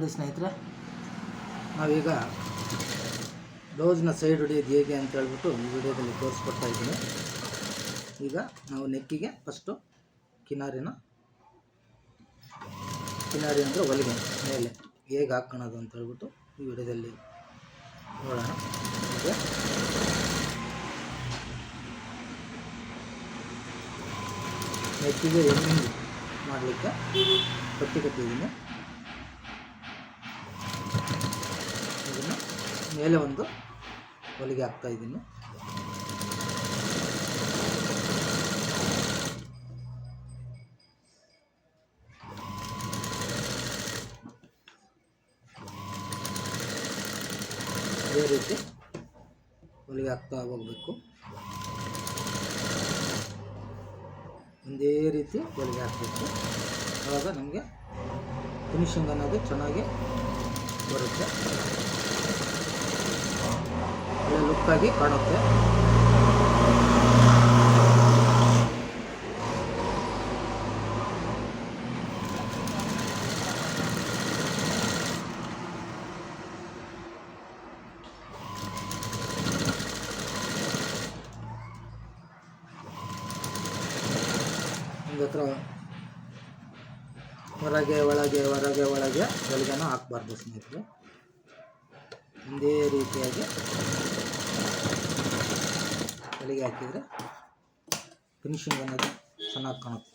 ನೋಡಿ ಸ್ನೇಹಿತರೆ, ನಾವೀಗ ಬ್ಲೌಸ್ನ ಸೈಡ್ ಹೊಡೆಯೋದು ಹೇಗೆ ಅಂತ ಹೇಳ್ಬಿಟ್ಟು ಈ ವಿಡಿಯೋದಲ್ಲಿ ತೋರಿಸ್ಕೊಡ್ತಾ ಇದ್ದೀನಿ. ಈಗ ನಾವು ನೆಕ್ಕಿಗೆ ಫಸ್ಟು ಕಿನಾರಿ ಅಂದರೆ ಹೊಲಿಗೆ ಮೇಲೆ ಹೇಗೆ ಹಾಕ್ಕೊಳ್ಳೋದು ಅಂತ ಹೇಳ್ಬಿಟ್ಟು ಈ ವಿಡಿಯೋದಲ್ಲಿ ನೋಡೋಣ. ಈಗ ನೆಕ್ಕಿಗೆ ಎಮ್ಮಿಂಗ್ ಮಾಡಲಿಕ್ಕೆ ಕಟ್ಟಿದ್ದೀನಿ. ಇದನ್ನು ಮೇಲೆ ಒಂದು ಹೊಲಿಗೆ ಹಾಕ್ತಾಯಿದ್ದೀನಿ. ಅದೇ ರೀತಿ ಹೊಲಿಗೆ ಹಾಕ್ತಾ ಹೋಗಬೇಕು. ಒಂದೇ ರೀತಿ ಹೊಲಿಗೆ ಹಾಕಬೇಕು. ಆವಾಗ ನಮಗೆ ಫಿನಿಶಿಂಗ್ ಅನ್ನೋದು ಚೆನ್ನಾಗಿ ಬರುತ್ತೆ, ಒಳ್ಳೆ ಲುಕ್ಕಾಗಿ ಕಾಣುತ್ತೆ. ಒಂದು ಹತ್ರ ಹೊರಗೆ ಒಳಗೆ ಹೊಲಿಗೆನ ಹಾಕಬಾರ್ದು ಸ್ನೇಹಿತರೆ. ಒಂದೇ ರೀತಿಯಾಗಿ ಹೊಲಿಗೆ ಹಾಕಿದರೆ ಫಿನಿಶಿಂಗ್ ಅನ್ನೋದು ಚೆನ್ನಾಗಿ ಕಾಣುತ್ತೆ.